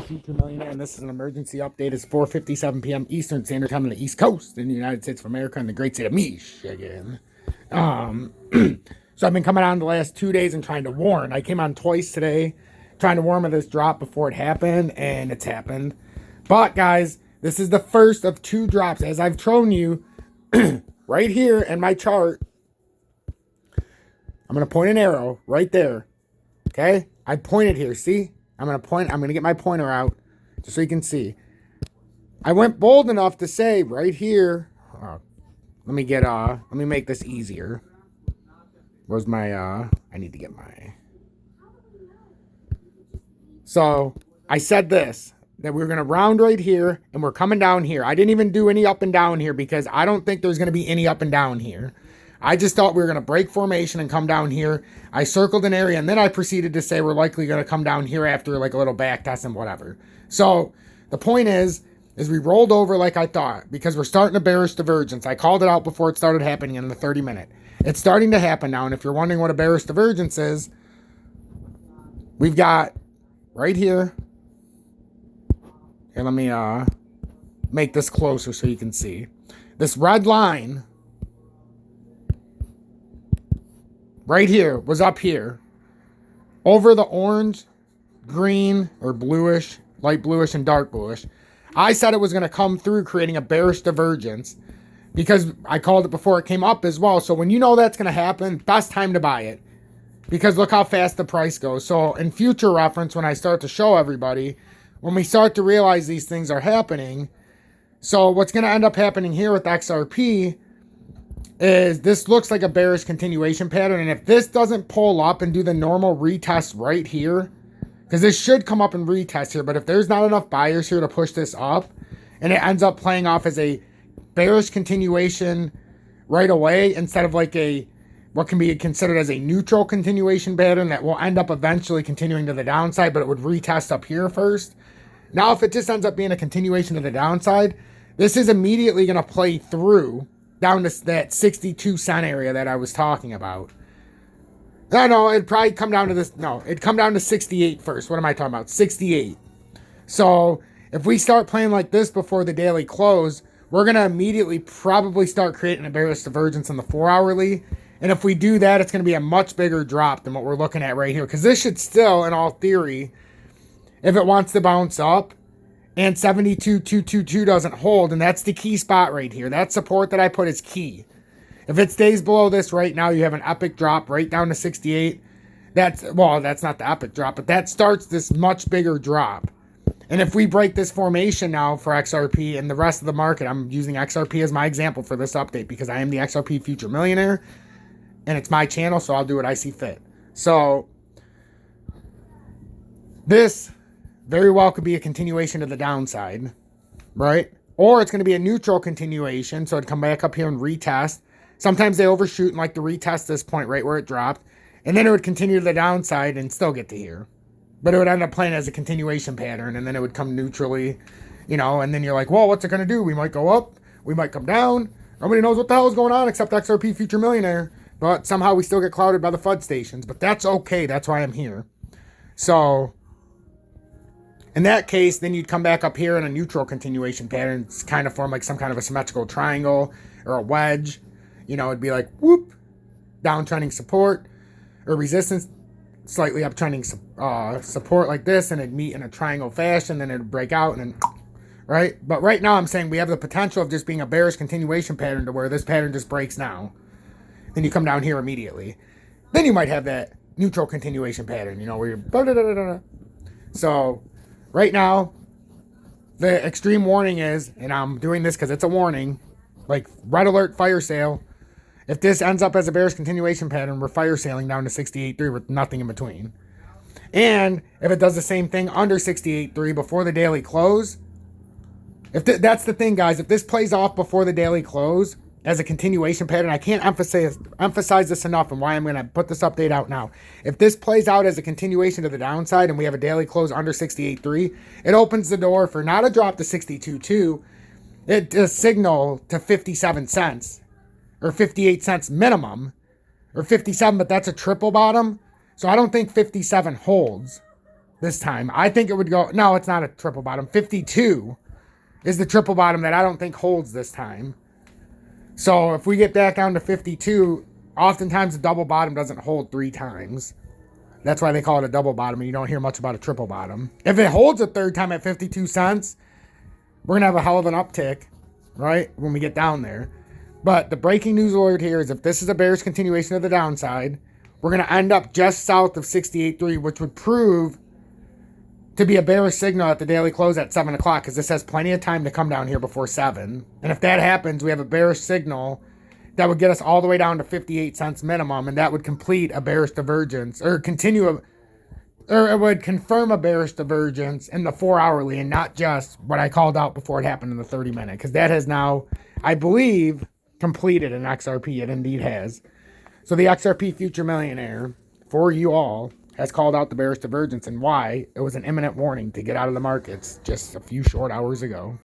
Future Millionaire, and this is an emergency update. It's 4:57 p.m. Eastern Standard Time on the East Coast in the United States of America and the great state of Michigan. So I've been coming on the last 2 days and trying to warn. I came on twice today trying to warn of this drop before it happened, and it's happened. But, guys, this is the first of two drops. As I've shown you right here in my chart, I'm going to point an arrow right there. Okay? I pointed here. See? I'm going to get my pointer out just so you can see. I went bold enough to say right here. Let me make this easier. Where's my, I need to get my. So I said this, that we're going to round right here and we're coming down here. I didn't even do any up and down here because I don't think there's going to be any up and down here. I just thought we were going to break formation and come down here. I circled an area, and then I proceeded to say we're likely going to come down here after like a little back test and whatever. So the point is we rolled over like I thought because we're starting a bearish divergence. I called it out before it started happening in the 30-minute. It's starting to happen now, and if you're wondering what a bearish divergence is, we've got right here. Here, let me make this closer so you can see. This red line right here was up here over the orange, green, or bluish, light bluish, and dark bluish. I said it was going to come through creating a bearish divergence because I called it before it came up as well. So when you know that's going to happen, best time to buy it because look how fast the price goes. So in future reference, when I start to show everybody, when we start to realize these things are happening, so what's going to end up happening here with XRP is this looks like a bearish continuation pattern. And if this doesn't pull up and do the normal retest right here, because this should come up and retest here, but if there's not enough buyers here to push this up and it ends up playing off as a bearish continuation right away instead of like a what can be considered as a neutral continuation pattern that will end up eventually continuing to the downside, but it would retest up here first. Now, if it just ends up being a continuation to the downside, this is immediately going to play through down to that 62 cent area that I was talking about. No, it'd probably come down to this. No, it'd come down to 68 first. What am I talking about? 68. So if we start playing like this before the daily close, we're going to immediately probably start creating a bearish divergence in the 4-hourly. And if we do that, it's going to be a much bigger drop than what we're looking at right here. Because this should still, in all theory, if it wants to bounce up, and 72,222 doesn't hold, and that's the key spot right here. That support that I put is key. If it stays below this right now, you have an epic drop right down to 68. That's not the epic drop, but that starts this much bigger drop. And if we break this formation now for XRP and the rest of the market, I'm using XRP as my example for this update because I am the XRP Future Millionaire, and it's my channel, so I'll do what I see fit. So this very well could be a continuation to the downside, right? Or it's going to be a neutral continuation, so it'd come back up here and retest. Sometimes they overshoot and like to retest this point right where it dropped, and then it would continue to the downside and still get to here. But it would end up playing as a continuation pattern, and then it would come neutrally, and then you're like, well, what's it going to do? We might go up, we might come down. Nobody knows what the hell is going on except XRP Future Millionaire, but somehow we still get clouded by the FUD stations, but that's okay. That's why I'm here. So in that case, then you'd come back up here in a neutral continuation pattern. It's kind of form like some kind of a symmetrical triangle or a wedge. It'd be like, whoop, downtrending support or resistance, slightly uptrending support like this, and it'd meet in a triangle fashion, then it'd break out, and then, right? But right now I'm saying we have the potential of just being a bearish continuation pattern to where this pattern just breaks now. Then you come down here immediately. Then you might have that neutral continuation pattern, where you're So right now, the extreme warning is, and I'm doing this because it's a warning, like red alert fire sale. If this ends up as a bearish continuation pattern, we're fire sailing down to 68.3 with nothing in between. And if it does the same thing under 68.3 before the daily close, that's the thing, guys. If this plays off before the daily close as a continuation pattern, I can't emphasize this enough and why I'm going to put this update out now. If this plays out as a continuation to the downside and we have a daily close under 68.3, it opens the door for not a drop to 62.2, it a signal to 57 cents or 58 cents minimum or 57, but that's a triple bottom. So I don't think 57 holds. this time. I think it would go, no, it's not a triple bottom. 52 is the triple bottom that I don't think holds this time. So if we get back down to 52, oftentimes the double bottom doesn't hold 3 times. That's why they call it a double bottom, and you don't hear much about a triple bottom. If it holds a third time at 52 cents, we're going to have a hell of an uptick, right, when we get down there. But the breaking news alert here is if this is a bearish continuation of the downside, we're going to end up just south of 68.3, which would prove to be a bearish signal at the daily close at 7 o'clock, because this has plenty of time to come down here before 7. And if that happens, we have a bearish signal that would get us all the way down to 58 cents minimum, and that would complete a bearish divergence, or it would confirm a bearish divergence in the 4-hourly and not just what I called out before it happened in the 30-minute, because that has now, I believe, completed in XRP. It indeed has. So the XRP Future Millionaire, for you all, has called out the bearish divergence and why it was an imminent warning to get out of the markets just a few short hours ago.